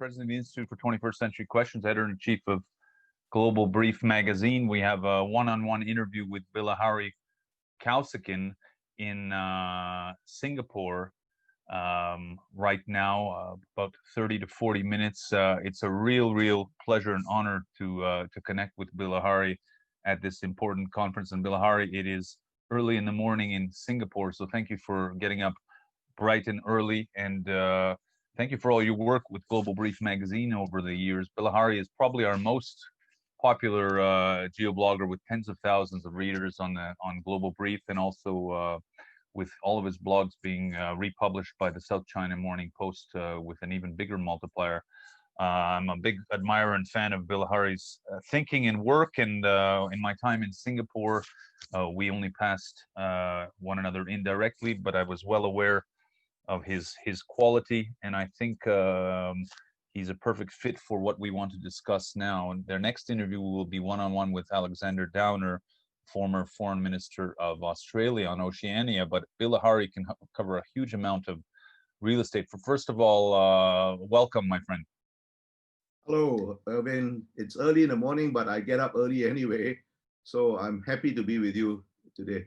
President of the Institute for 21st Century Questions, Editor-in-Chief of Global Brief magazine. We have a one-on-one interview with Bilahari Kausikan in Singapore right now, about 30 to 40 minutes. It's a real pleasure and honor to connect with Bilahari at this important conference. And Bilahari, it is early in the morning in Singapore, so thank you for getting up bright and early, and thank you for all your work with Global Brief magazine over the years. Bilahari is probably our most popular geo-blogger, with tens of thousands of readers on Global Brief, and also with all of his blogs being republished by the South China Morning Post with an even bigger multiplier. I'm a big admirer and fan of Bilahari's thinking and work, and in my time in Singapore, we only passed one another indirectly, but I was well aware of his quality, and I think he's a perfect fit for what we want to discuss now. And their next interview will be one-on-one with Alexander Downer, former Foreign Minister of Australia, on Oceania. But Bilahari can cover a huge amount of real estate. First of all, welcome, my friend. Hello, Irvin. It's early in the morning, but I get up early anyway, so I'm happy to be with you today.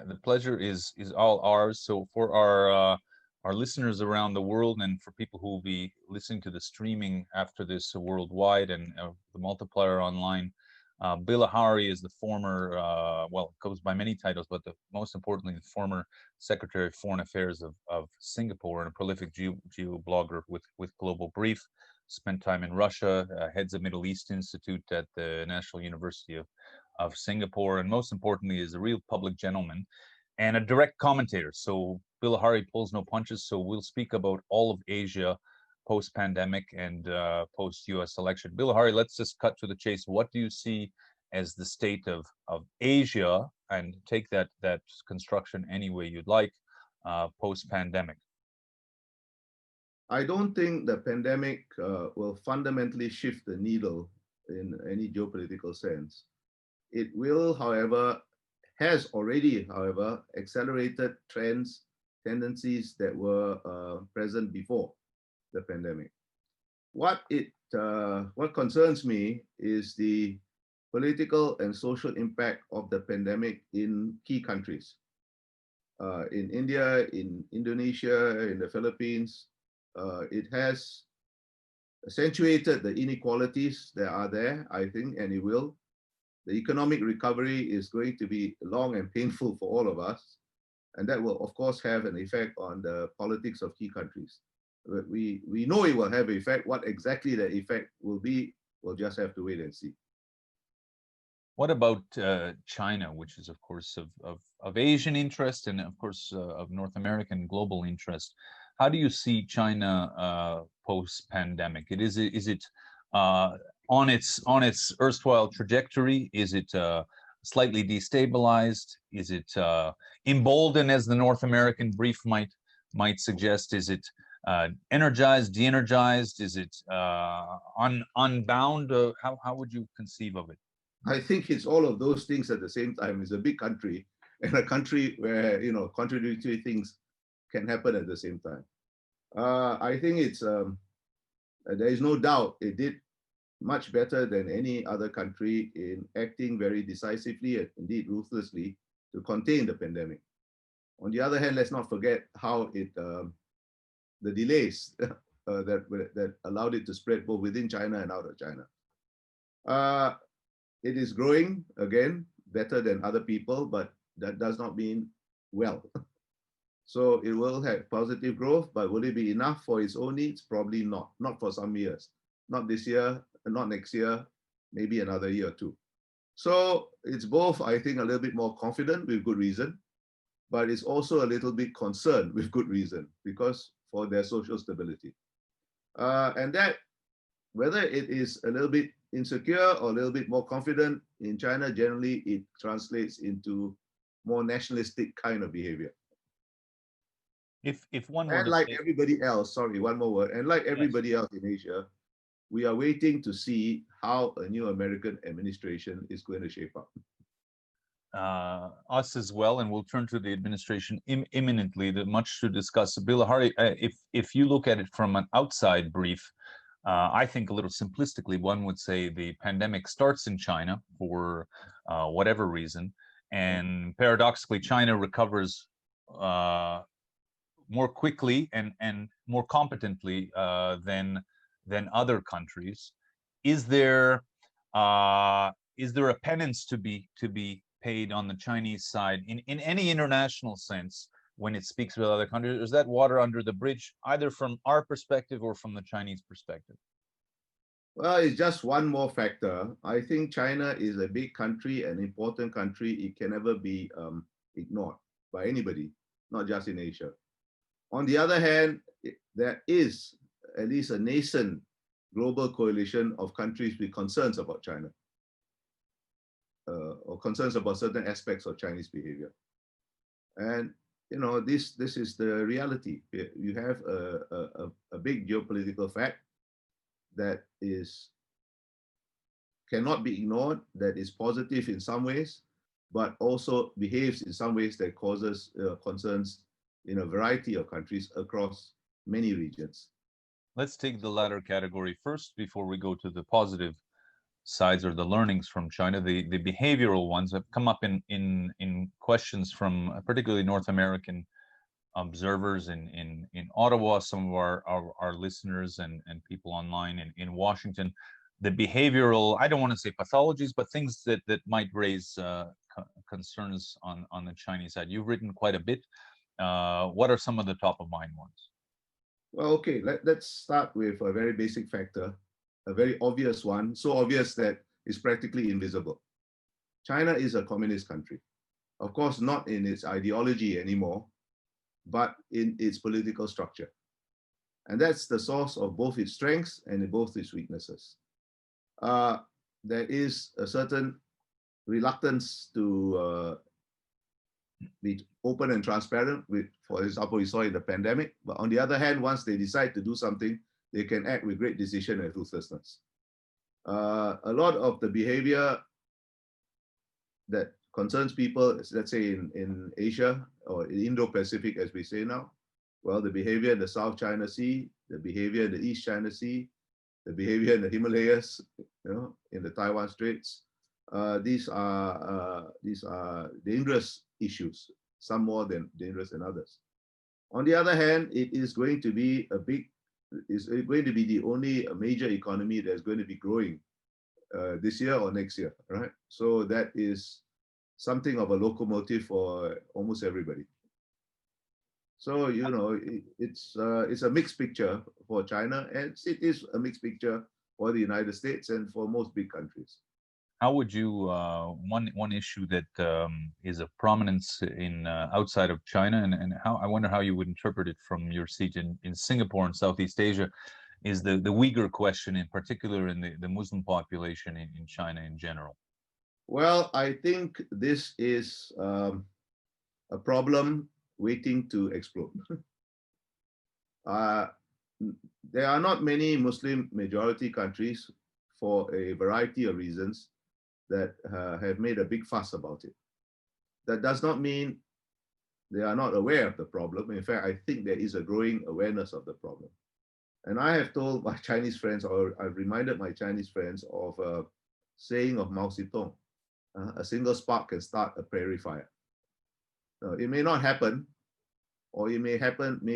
The pleasure is all ours. So for our listeners around the world, and for people who will be listening to the streaming after this worldwide, and the multiplier online, Bilahari is the former, well, it goes by many titles, but most importantly, the former Secretary of Foreign Affairs of Singapore, and a prolific geo-blogger with Global Brief. Spent time in Russia, heads a Middle East Institute at the National University of Singapore, and most importantly is a real public gentleman and a direct commentator. So Bilahari pulls no punches, so we'll speak about all of Asia post-pandemic and post-US election. Bilahari, let's just cut to the chase. What do you see as the state of Asia, and take that construction any way you'd like, post-pandemic? I don't think the pandemic will fundamentally shift the needle in any geopolitical sense. It will, however, has already, however, accelerated trends, tendencies that were present before the pandemic. What concerns me is the political and social impact of the pandemic in key countries. In India, in Indonesia, in the Philippines, it has accentuated the inequalities that are there, I think, and it will. The economic recovery is going to be long and painful for all of us, and that will, of course, have an effect on the politics of key countries. We know it will have an effect. What exactly the effect will be, we'll just have to wait and see. What about China, which is, of course, of Asian interest, and of course of North American global interest? How do you see China post-pandemic? Is it on its erstwhile trajectory? Is it slightly destabilized? Is it emboldened, as the North American brief might suggest? Is it energized, de-energized? Is it unbound? How would you conceive of it? I think it's all of those things at the same time. It's a big country, and a country where, you know, contradictory things can happen at the same time. I think it's there is no doubt it did much better than any other country in acting very decisively and indeed ruthlessly to contain the pandemic. On the other hand, let's not forget how the delays that allowed it to spread both within China and out of China. It is growing again better than other people, but that does not mean well. So it will have positive growth, but will it be enough for its own needs? Probably not. Not for some years. Not this year, not next year, maybe another year or two. So it's both, I think, a little bit more confident with good reason, but it's also a little bit concerned with good reason, because for their social stability. And that, whether it is a little bit insecure or a little bit more confident, in China, generally, it translates into more nationalistic kind of behavior. If one were and like everybody else, sorry, one more word, and like everybody else in Asia, we are waiting to see how a new American administration is going to shape up. Us as well, and we'll turn to the administration imminently. Much to discuss. Bilahari, if you look at it from an outside brief, I think a little simplistically, one would say the pandemic starts in China for whatever reason, and paradoxically, China recovers more quickly and more competently than other countries. Is there a penance to be paid on the Chinese side in any international sense when it speaks with other countries? Is that water under the bridge, either from our perspective or from the Chinese perspective? Well, it's just one more factor. I think China is a big country, an important country. It can never be ignored by anybody, not just in Asia. On the other hand, there is at least a nascent global coalition of countries with concerns about China, or concerns about certain aspects of Chinese behavior. And you know, this is the reality. You have a big geopolitical fact that cannot be ignored, that is positive in some ways, but also behaves in some ways that causes concerns in a variety of countries across many regions. Let's take the latter category first before we go to the positive sides or the learnings from China. The behavioral ones have come up in questions from particularly North American observers in Ottawa, some of our listeners and people online in Washington. The behavioral, I don't want to say pathologies, but things that might raise concerns on the Chinese side. You've written quite a bit. What are some of the top of mind ones? Well, okay, let's start with a very basic factor, a very obvious one, so obvious that it's practically invisible. China is a communist country. Of course, not in its ideology anymore, but in its political structure. And that's the source of both its strengths and both its weaknesses. There is a certain reluctance to be open and transparent with, for example, we saw in the pandemic. But on the other hand, once they decide to do something, they can act with great decision and ruthlessness. A lot of the behavior that concerns people, let's say in Asia or in Indo-Pacific, as we say now, well, the behavior in the South China Sea, the behavior in the East China Sea, the behavior in the Himalayas, in the Taiwan Straits, these are dangerous issues, some more than dangerous than others. On the other hand, it is going to be the only major economy that's going to be growing this year or next year, right? So that is something of a locomotive for almost everybody. So it's a mixed picture for China, and it is a mixed picture for the United States and for most big countries. How would you one issue that is of prominence in outside of China, and how I wonder how you would interpret it from your seat in Singapore and Southeast Asia, is the Uyghur question, in particular in the Muslim population in China in general? Well, I think this is a problem waiting to explode. There are not many Muslim majority countries, for a variety of reasons, that have made a big fuss about it. That does not mean they are not aware of the problem. In fact, I think there is a growing awareness of the problem. And I have told my Chinese friends, or I've reminded my Chinese friends of a saying of Mao Zedong, a single spark can start a prairie fire. It may not happen, or it may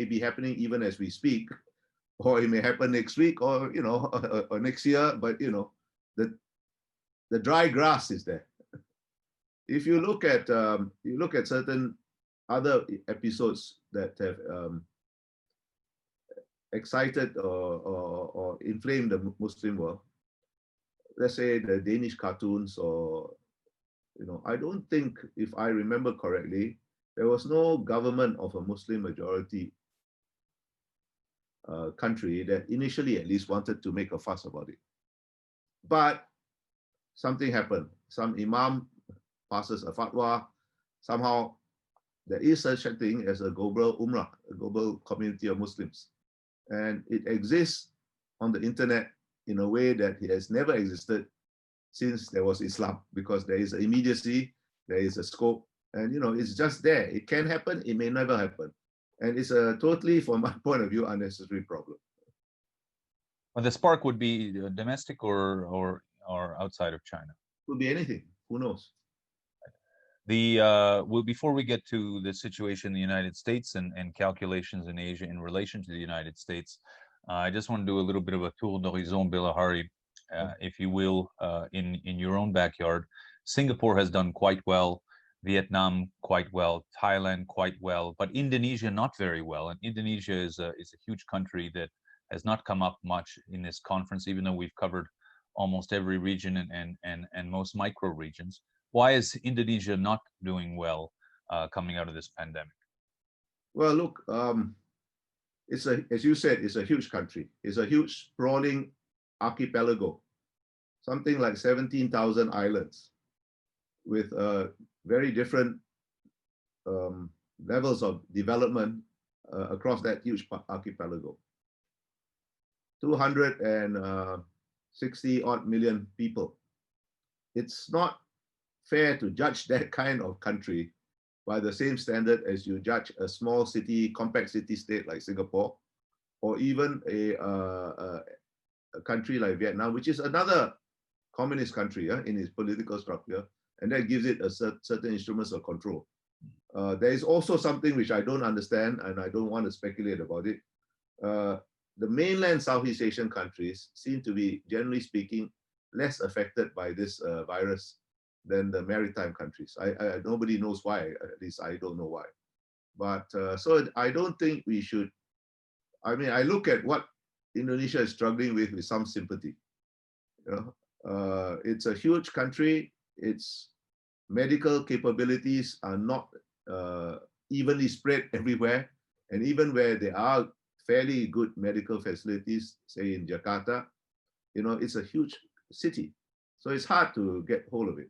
be happening even as we speak, or it may happen next week, or or next year. But the dry grass is there. If you look at certain other episodes that have excited or inflamed the Muslim world, let's say the Danish cartoons, or I don't think, if I remember correctly, there was no government of a Muslim majority country that initially at least wanted to make a fuss about it. But something happened. Some imam passes a fatwa. Somehow there is such a thing as a global ummah, a global community of Muslims. And it exists on the internet in a way that it has never existed since there was Islam, because there is an immediacy, there is a scope, and it's just there. It can happen, it may never happen. And it's a totally, from my point of view, unnecessary problem. Well, the spark would be domestic or outside of China. Could be anything. Who knows? Well, before we get to the situation in the United States and calculations in Asia in relation to the United States, I just want to do a little bit of a tour d'horizon, Bilahari, if you will, in your own backyard. Singapore has done quite well, Vietnam quite well, Thailand quite well, but Indonesia not very well. And Indonesia is a huge country that has not come up much in this conference, even though we've covered almost every region and most micro regions. Why is Indonesia not doing well coming out of this pandemic? Well, look, it's as you said, it's a huge country. It's a huge sprawling archipelago, something like 17,000 islands with very different levels of development across that huge archipelago. 260 odd million people. It's not fair to judge that kind of country by the same standard as you judge a small city, compact city state like Singapore, or even a country like Vietnam, which is another communist country in its political structure, and that gives it a certain instruments of control. There is also something which I don't understand, and I don't want to speculate about it. The mainland Southeast Asian countries seem to be, generally speaking, less affected by this virus than the maritime countries. Nobody knows why, at least I don't know why. But so I don't think we should, I mean, I look at what Indonesia is struggling with some sympathy. You know, it's a huge country. Its medical capabilities are not evenly spread everywhere. And even where there are fairly good medical facilities, say in Jakarta, you know, it's a huge city. So it's hard to get hold of it.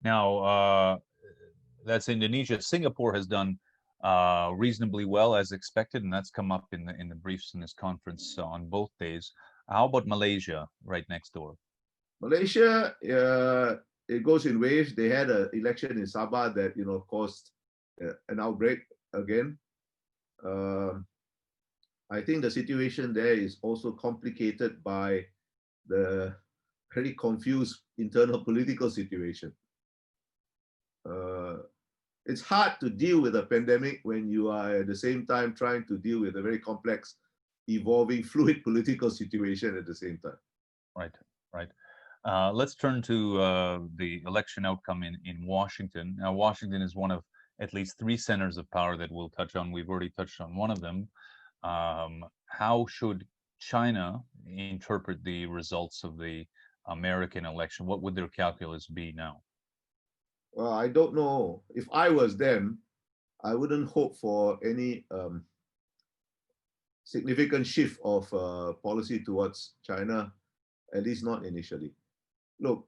Now, that's Indonesia. Singapore has done reasonably well as expected, and that's come up in the briefs in this conference on both days. How about Malaysia, right next door? Malaysia, it goes in waves. They had an election in Sabah that, you know, caused an outbreak again. I think the situation there is also complicated by the very confused internal political situation. It's hard to deal with a pandemic when you are at the same time trying to deal with a very complex, evolving, fluid political situation at the same time. Right, right. Let's turn to the election outcome in Washington. Now, Washington is one of at least three centers of power that we'll touch on. We've already touched on one of them. How should China interpret the results of the American election? What would their calculus be now? Well, I don't know. If I was them, I wouldn't hope for any significant shift of policy towards China, at least not initially. Look,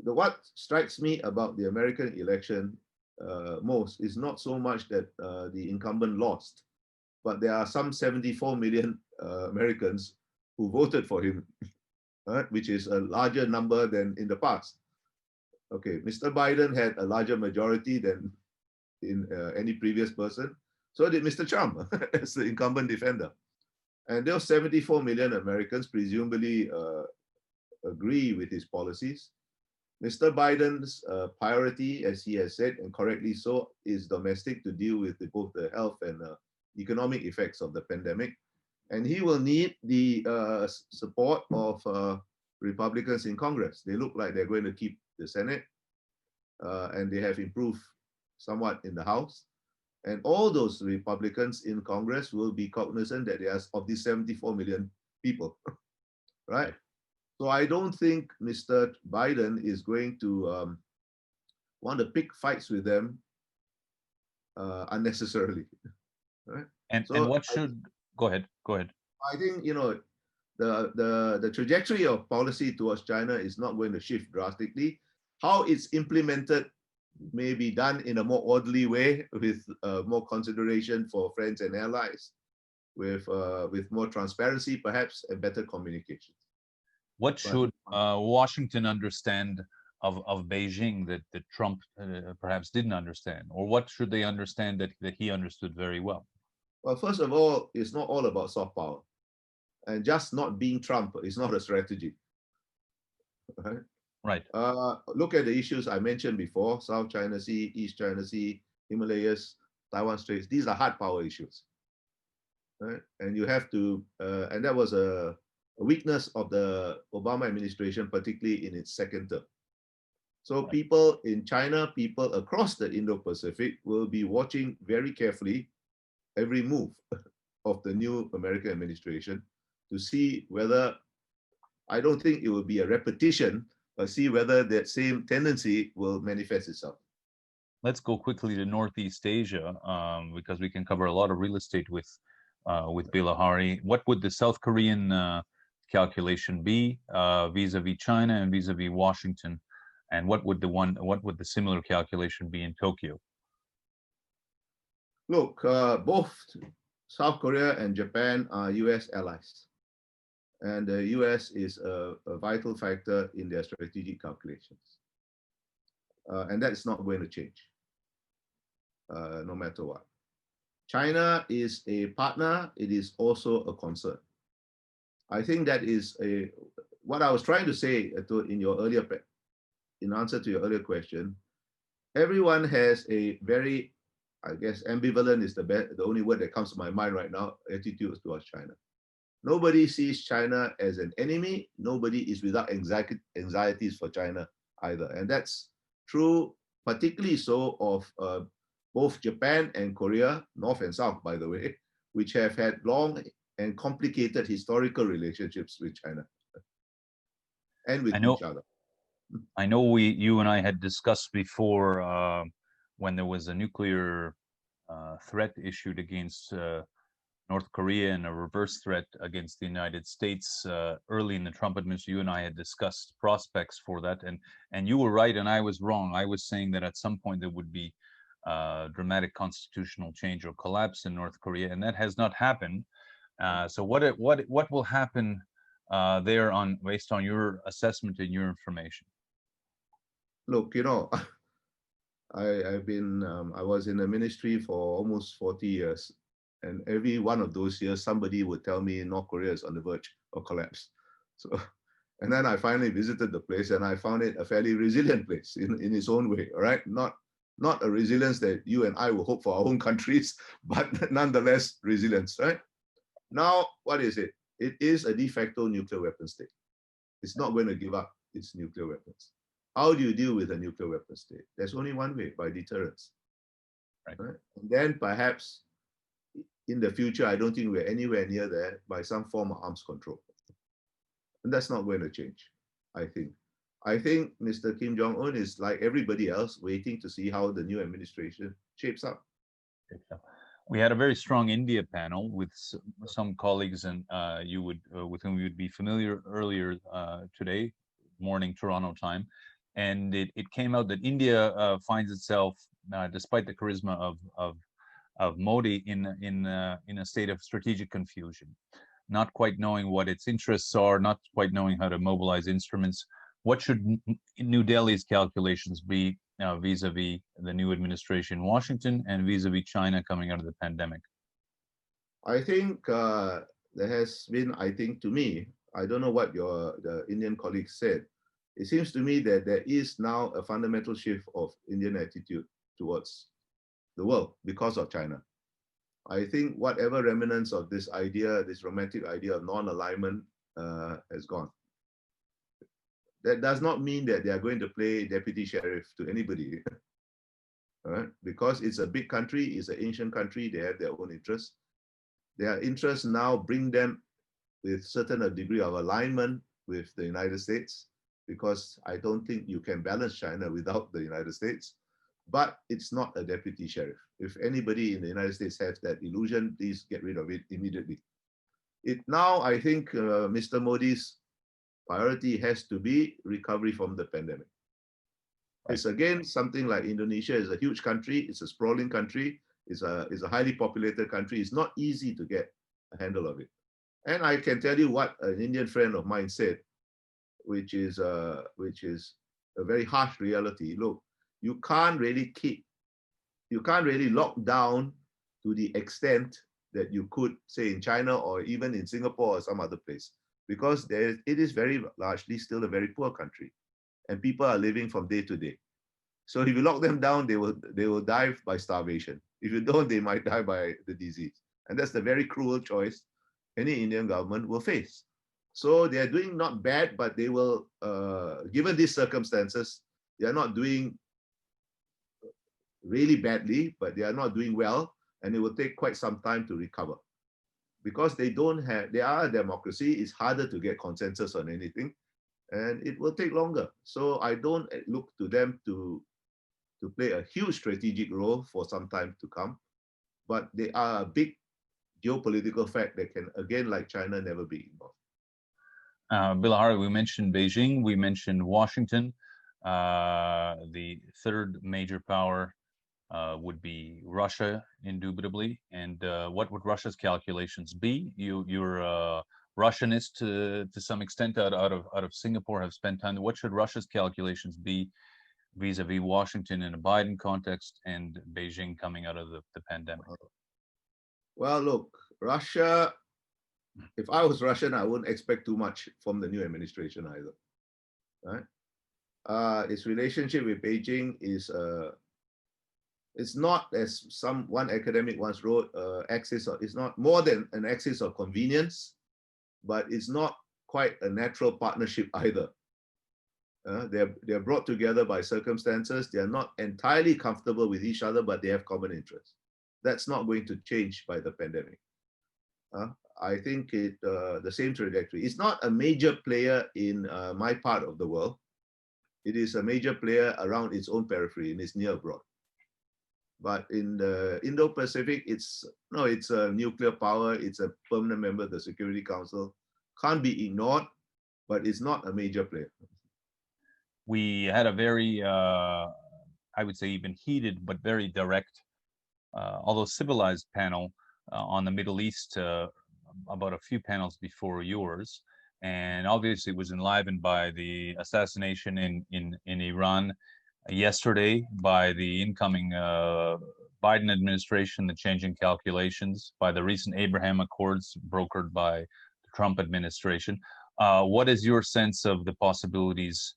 what strikes me about the American election most is not so much that the incumbent lost, but there are some 74 million Americans who voted for him, right? Which is a larger number than in the past. Okay, Mr. Biden had a larger majority than in any previous person. So did Mr. Trump as the incumbent defender. And those 74 million Americans presumably agree with his policies. Mr. Biden's priority, as he has said, and correctly so, is domestic to deal with both the health and economic effects of the pandemic. And he will need the support of Republicans in Congress. They look like they're going to keep the Senate, and they have improved somewhat in the House. And all those Republicans in Congress will be cognizant that they are of these 74 million people, right? So I don't think Mr. Biden is going to want to pick fights with them unnecessarily, right? And what should go ahead? I think, you know, the trajectory of policy towards China is not going to shift drastically. How it's implemented may be done in a more orderly way with more consideration for friends and allies, with more transparency perhaps and better communication. What should Washington understand of Beijing that Trump perhaps didn't understand? Or what should they understand that he understood very well? Well, first of all, it's not all about soft power. and just not being Trump is not a strategy. Right? Right. Look at the issues I mentioned before: South China Sea, East China Sea, Himalayas, Taiwan Straits. These are hard power issues, right? And you have to, and that was a weakness of the Obama administration, particularly in its second term. So Right. people in China, people across the Indo-Pacific will be watching very carefully every move of the new American administration to see whether, I don't think it will be a repetition, but see whether that same tendency will manifest itself. Let's go quickly to Northeast Asia, because we can cover a lot of real estate with Bilahari. What would the South Korean calculation be vis-a-vis China and vis-a-vis Washington? And what would the similar calculation be in Tokyo? Look, both South Korea and Japan are US allies. And the US is a vital factor in their strategic calculations. And that's not going to change, no matter what. China is a partner. It is also a concern. I think that is what I was trying to say in answer to your earlier question. Everyone has a very, I guess, ambivalent is the only word that comes to my mind right now, attitude towards China. Nobody sees China as an enemy. Nobody is without anxieties for China either. And that's true, particularly so of both Japan and Korea, North and South, by the way, which have had long and complicated historical relationships with China and with each other. I know you and I had discussed before when there was a nuclear threat issued against North Korea and a reverse threat against the United States early in the Trump administration. You and I had discussed prospects for that, and you were right and I was wrong. I was saying that at some point there would be dramatic constitutional change or collapse in North Korea, and that has not happened. So what will happen there based on your assessment and your information? Look, I was in the ministry for almost 40 years. And every one of those years, somebody would tell me North Korea is on the verge of collapse. So, and then I finally visited the place and I found it a fairly resilient place in its own way, all right? Not a resilience that you and I will hope for our own countries, but nonetheless, resilience, right? Now, what is it? It is a de facto nuclear weapon state. It's not going to give up its nuclear weapons. How do you deal with a nuclear weapon state? There's only one way, by deterrence. Right? And then perhaps in the future, I don't think we're anywhere near there, by some form of arms control. And that's not going to change, I think. I think Mr. Kim Jong-un is like everybody else, waiting to see how the new administration shapes up. We had a very strong India panel with some colleagues and with whom you would be familiar earlier today morning Toronto time, and it came out that India finds itself, despite the charisma of Modi, in a state of strategic confusion, not quite knowing what its interests are, not quite knowing how to mobilize instruments. What should New Delhi's calculations be vis-a-vis the new administration in Washington and vis-a-vis China coming out of the pandemic? I think there has been, to me, I don't know what the Indian colleagues said. It seems to me that there is now a fundamental shift of Indian attitude towards the world because of China. I think whatever remnants of this idea, this romantic idea of non-alignment has gone. That does not mean that they are going to play deputy sheriff to anybody. Right? Because it's a big country, it's an ancient country, they have their own interests. Their interests now bring them with certain degree of alignment with the United States, because I don't think you can balance China without the United States. But it's not a deputy sheriff. If anybody in the United States has that illusion, please get rid of it immediately. Now, I think Mr. Modi's priority has to be recovery from the pandemic. Right. It's again something like Indonesia is a huge country, it's a sprawling country, it's a highly populated country. It's not easy to get a handle of it. And I can tell you what an Indian friend of mine said, which is a very harsh reality. Look, you can't really lock down to the extent that you could say in China or even in Singapore or some other place, because it is very largely still a very poor country, and people are living from day to day. So if you lock them down, they will die by starvation. If you don't, they might die by the disease. And that's the very cruel choice any Indian government will face. So they are doing not bad, but they will, given these circumstances, they are not doing really badly, but they are not doing well, and it will take quite some time to recover. Because they are a democracy, it's harder to get consensus on anything, and it will take longer. So I don't look to them to play a huge strategic role for some time to come, but they are a big geopolitical fact that can, again, like China, never be involved. Bilahari, we mentioned Beijing, we mentioned Washington. The third major power would be Russia, indubitably. And what would Russia's calculations be? You're Russianist to some extent out of Singapore, have spent time. What should Russia's calculations be vis-a-vis Washington in a Biden context and Beijing coming out of the pandemic? Well, look, Russia, if I was Russian, I wouldn't expect too much from the new administration either. Right? Its relationship with Beijing is it's not, as one academic once wrote, it's not more than an axis of convenience, but it's not quite a natural partnership either. They're brought together by circumstances. They are not entirely comfortable with each other, but they have common interests. That's not going to change by the pandemic. I think the same trajectory. It's not a major player in my part of the world. It is a major player around its own periphery, in its near abroad. But in the Indo-Pacific, it's a nuclear power. It's a permanent member of the Security Council. Can't be ignored, but it's not a major player. We had a very, I would say, even heated, but very direct, although civilized panel on the Middle East about a few panels before yours. And obviously it was enlivened by the assassination in Iran yesterday, by the incoming Biden administration, the changing calculations, by the recent Abraham Accords brokered by the Trump administration. What is your sense of the possibilities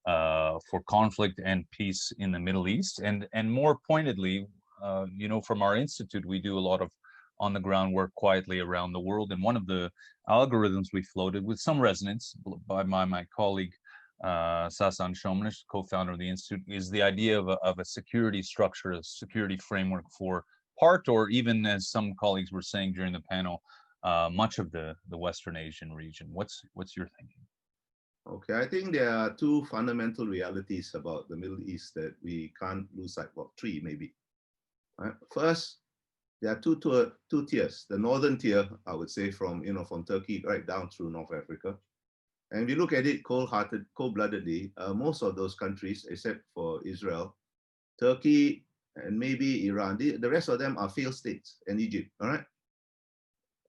for conflict and peace in the Middle East? And more pointedly, from our institute, we do a lot of on-the-ground work quietly around the world. And one of the algorithms we floated with some resonance by my colleague, Sasan Shomnish, co-founder of the institute, is the idea of a security structure, a security framework for part, or even, as some colleagues were saying during the panel, much of the Western Asian region. What's your thinking? Okay, I think there are two fundamental realities about the Middle East that we can't lose sight of. Three, maybe. Right? First, there are two tiers. The northern tier, I would say, from Turkey right down through North Africa. And if you look at it cold-bloodedly, most of those countries, except for Israel, Turkey, and maybe Iran, the rest of them are failed states, and Egypt, all right?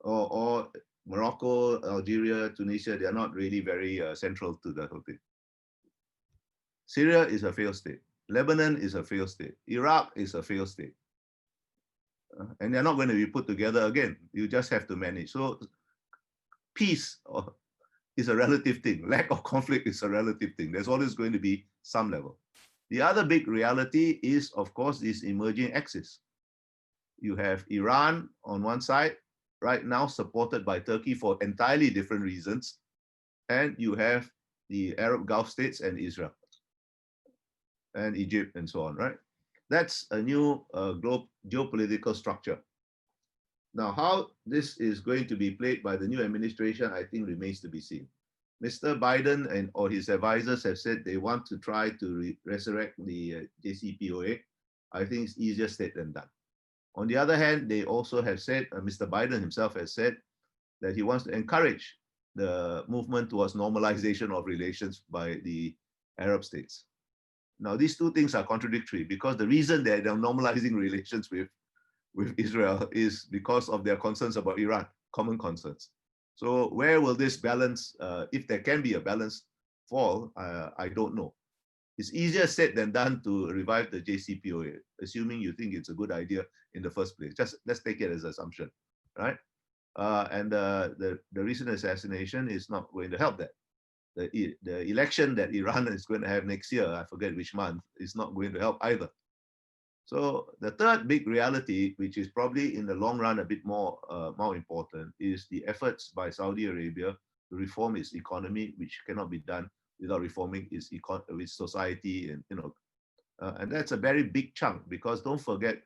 Or Morocco, Algeria, Tunisia, they are not really very central to the whole thing. Syria is a failed state. Lebanon is a failed state. Iraq is a failed state. And they're not going to be put together again. You just have to manage. So peace is a relative thing. Lack of conflict is a relative thing. There's always going to be some level. The other big reality is, of course, this emerging axis. You have Iran on one side, right now supported by Turkey for entirely different reasons. And you have the Arab Gulf states and Israel and Egypt and so on, right? That's a new geopolitical structure. Now, how this is going to be played by the new administration, I think remains to be seen. Mr. Biden or his advisors have said they want to try to resurrect the JCPOA. I think it's easier said than done. On the other hand, they also have said, Mr. Biden himself has said that he wants to encourage the movement towards normalization of relations by the Arab states. Now, these two things are contradictory because the reason that they're normalizing relations with Israel is because of their concerns about Iran, common concerns. So where will this balance, if there can be a balance, fall? I don't know. It's easier said than done to revive the JCPOA, assuming you think it's a good idea in the first place. Just let's take it as an assumption. right? And the recent assassination is not going to help that. The election that Iran is going to have next year, I forget which month, is not going to help either. So the third big reality, which is probably in the long run a bit more important, is the efforts by Saudi Arabia to reform its economy, which cannot be done without reforming its society, and and that's a very big chunk, because don't forget,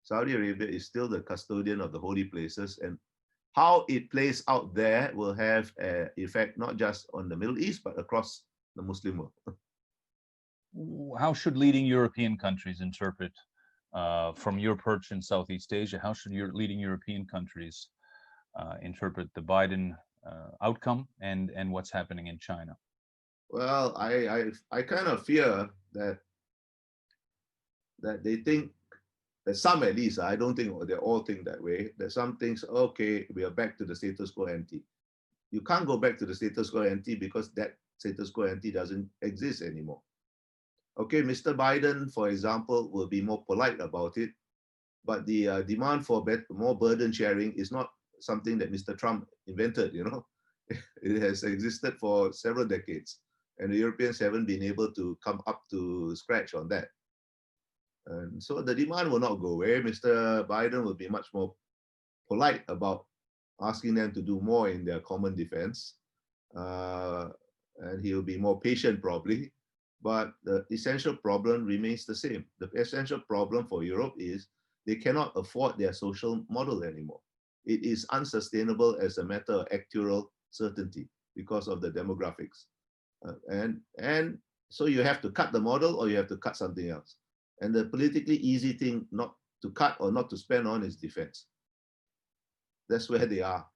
Saudi Arabia is still the custodian of the holy places, and how it plays out there will have an effect not just on the Middle East, but across the Muslim world. How should leading European countries interpret, from your perch in Southeast Asia, how should your leading European countries interpret the Biden outcome and what's happening in China? Well, I kind of fear that they think that some, at least, I don't think they all think that way, that some things, okay, we are back to the status quo ante. You can't go back to the status quo ante, because that status quo ante doesn't exist anymore. Okay, Mr. Biden, for example, will be more polite about it, but the demand for more burden sharing is not something that Mr. Trump invented, It has existed for several decades, and the Europeans haven't been able to come up to scratch on that. And so the demand will not go away. Mr. Biden will be much more polite about asking them to do more in their common defense. And he'll be more patient probably. But the essential problem remains the same. The essential problem for Europe is they cannot afford their social model anymore. It is unsustainable as a matter of actuarial certainty because of the demographics. And so you have to cut the model, or you have to cut something else. And the politically easy thing not to cut or not to spend on is defense. That's where they are.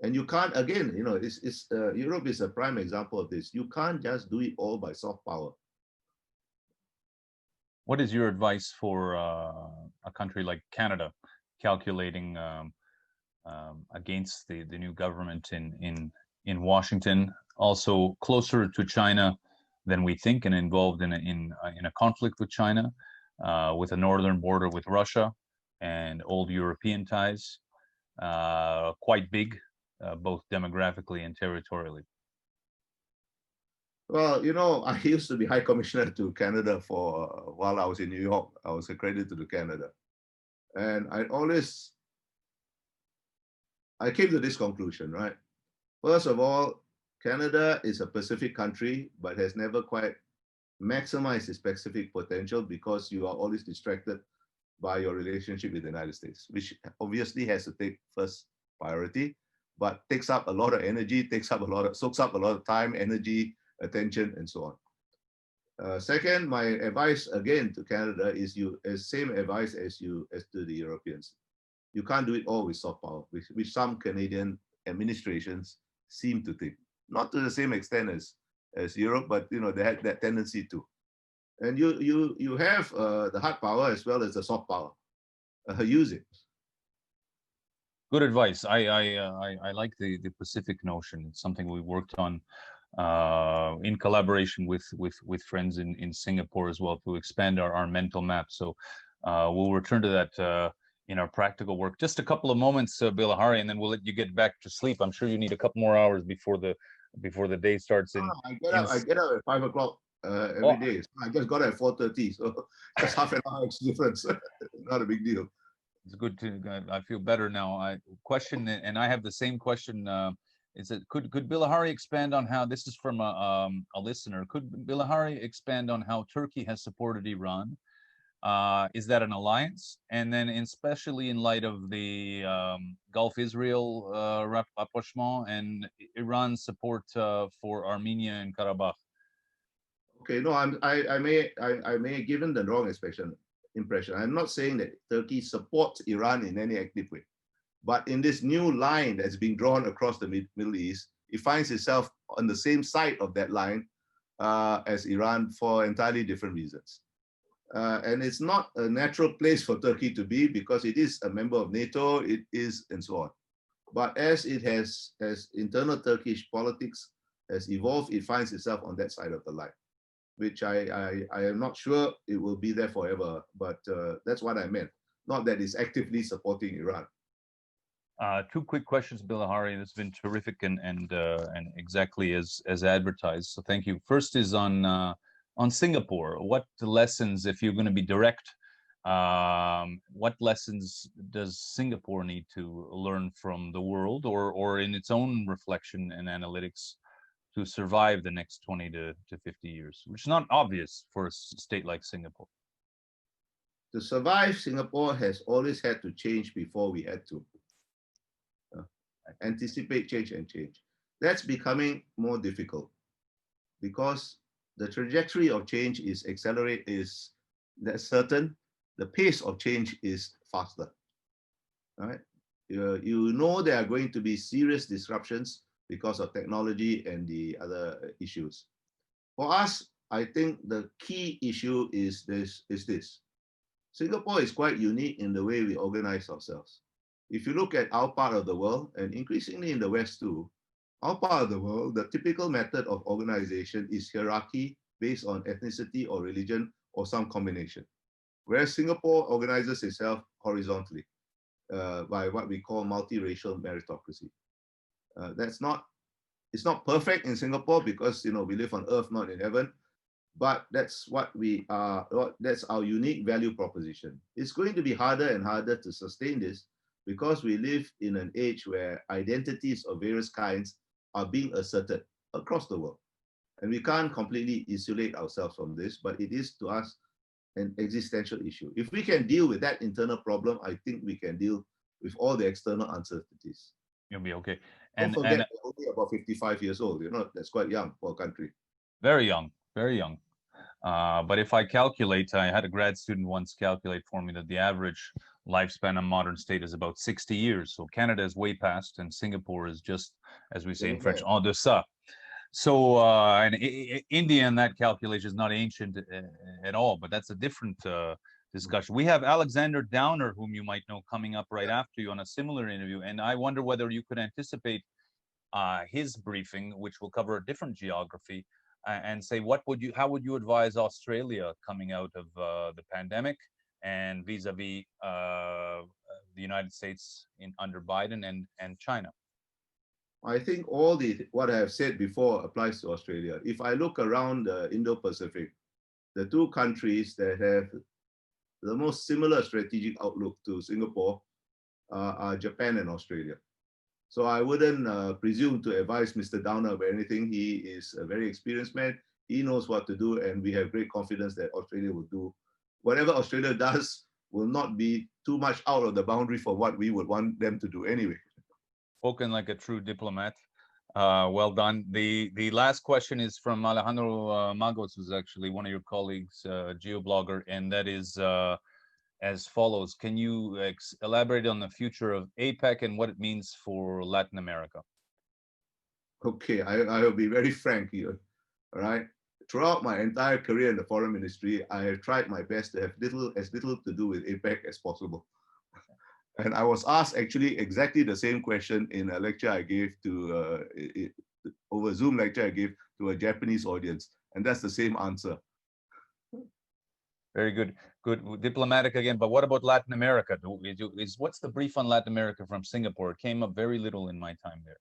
And you can't, again, Europe is a prime example of this. You can't just do it all by soft power. What is your advice for a country like Canada, calculating against the new government in Washington, also closer to China than we think, and involved in a conflict with China, with a northern border with Russia and old European ties, quite big, both demographically and territorially? Well, I used to be High Commissioner to Canada while I was in New York. I was accredited to Canada. And I came to this conclusion, right? First of all, Canada is a Pacific country, but has never quite maximized its Pacific potential, because you are always distracted by your relationship with the United States, which obviously has to take first priority, but takes up a lot of energy, soaks up a lot of time, energy, attention, and so on. Second, my advice again to Canada is same advice as to the Europeans. You can't do it all with soft power, which some Canadian administrations seem to think. Not to the same extent as Europe, but they had that tendency to. And you have the hard power as well as the soft power. Use it. Good advice. I like the Pacific notion. It's something we worked on in collaboration with friends in Singapore as well, to expand our mental map. So we'll return to that in our practical work. Just a couple of moments, Bilahari, and then we'll let you get back to sleep. I'm sure you need a couple more hours before the day starts. I get up at 5 o'clock every day. So I just got up at 4:30, so just half an hour difference. Not a big deal. It's good to. I feel better now. Question, and I have the same question. Is it could Bilahari expand on how, this is from a listener? Could Bilahari expand on how Turkey has supported Iran? Is that an alliance? And then, especially in light of the Gulf Israel rapprochement and Iran's support for Armenia and Karabakh. Okay, no, I may have given the wrong impression. I'm not saying that Turkey supports Iran in any active way, but in this new line that's being drawn across the Middle East, it finds itself on the same side of that line as Iran for entirely different reasons. And it's not a natural place for Turkey to be, because it is a member of NATO, it is, and so on. But as internal Turkish politics has evolved, it finds itself on that side of the line, which I am not sure it will be there forever, but that's what I meant. Not that it's actively supporting Iran. Two quick questions, Bilahari. This has been terrific and exactly as advertised. So thank you. First is on Singapore. What lessons, if you're going to be direct, what lessons does Singapore need to learn from the world, or in its own reflection and analytics, to survive the next 20 to 50 years, which is not obvious for a state like Singapore? To survive, Singapore has always had to change before we had to. Anticipate change and change. That's becoming more difficult because the trajectory of change is that's certain. The pace of change is faster. Right? You know there are going to be serious disruptions because of technology and the other issues. For us, I think the key issue is this. Singapore is quite unique in the way we organize ourselves. If you look at our part of the world, and increasingly in the West too, our part of the world, the typical method of organization is hierarchy based on ethnicity or religion or some combination. Whereas Singapore organizes itself horizontally by what we call multiracial meritocracy. It's not perfect in Singapore because we live on earth, not in heaven, but that's what we are, that's our unique value proposition. It's going to be harder and harder to sustain this because we live in an age where identities of various kinds are being asserted across the world. And we can't completely isolate ourselves from this, but it is to us an existential issue. If we can deal with that internal problem, I think we can deal with all the external uncertainties. You'll be okay. Don't forget, we're only about 55 years old. That's quite young for a country. Very young, very young. But if I calculate, I had a grad student once calculate for me that the average lifespan of modern state is about 60 years. So Canada is way past, and Singapore is just, as we say in French, en deçà. So, and India in that calculation is not ancient at all, but that's a different discussion. We have Alexander Downer, whom you might know, coming up right after you on a similar interview. And I wonder whether you could anticipate his briefing, which will cover a different geography, and say how would you advise Australia coming out of the pandemic and vis-a-vis the United States under Biden and China? I think what I have said before applies to Australia. If I look around the Indo-Pacific, the two countries that have the most similar strategic outlook to Singapore are Japan and Australia. So I wouldn't presume to advise Mr. Downer of anything. He is a very experienced man. He knows what to do, and we have great confidence that Australia will do. Whatever Australia does will not be too much out of the boundary for what we would want them to do anyway. Spoken like a true diplomat. Well done. The last question is from Alejandro Magos, who's actually one of your colleagues, Geo-Blogger, and that is as follows. Can you elaborate on the future of APEC and what it means for Latin America? Okay, I will be very frank here. All right. Throughout my entire career in the foreign ministry, I have tried my best to have as little to do with APEC as possible. And I was asked actually exactly the same question in a lecture I gave over Zoom lecture I gave to a Japanese audience. And that's the same answer. Very good. Good. Diplomatic again. But what about Latin America? What's the brief on Latin America from Singapore? It came up very little in my time there.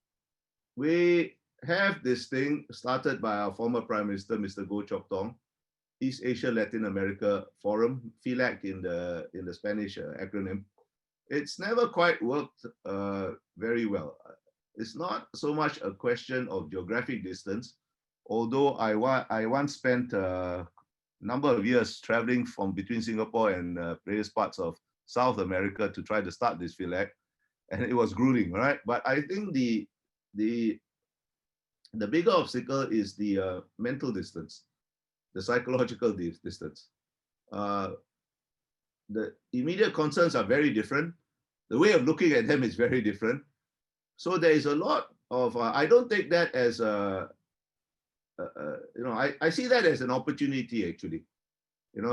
We have this thing started by our former Prime Minister, Mr. Goh Chok Tong, East Asia Latin America Forum, FILAC in the Spanish acronym. It's never quite worked very well. It's not so much a question of geographic distance, although I once spent a number of years traveling from between Singapore and various parts of South America to try to start this FILAC, and it was grueling, right? But I think the bigger obstacle is the mental distance, the psychological distance. The immediate concerns are very different. The way of looking at them is very different. So there is a lot of, I don't take that as I see that as an opportunity actually,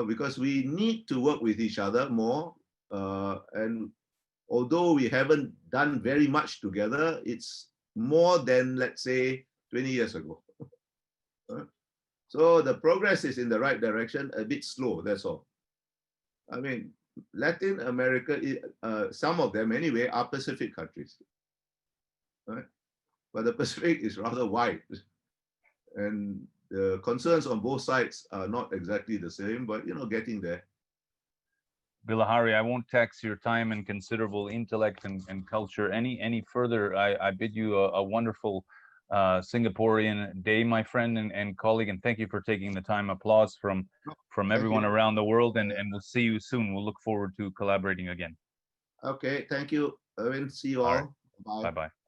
because we need to work with each other more. And although we haven't done very much together, it's more than, let's say, 20 years ago. So the progress is in the right direction, a bit slow, that's all. I mean, Latin America, some of them anyway, are Pacific countries, right? But the Pacific is rather wide, and the concerns on both sides are not exactly the same, but getting there. Bilahari, I won't tax your time and considerable intellect and culture any further. I bid you a wonderful Singaporean day, my friend and colleague, and thank you for taking the time. Applause from everyone around the world, and we'll see you soon. We'll look forward to collaborating again. Okay, thank you, Irvin. See you All right. all. Bye. Bye-bye.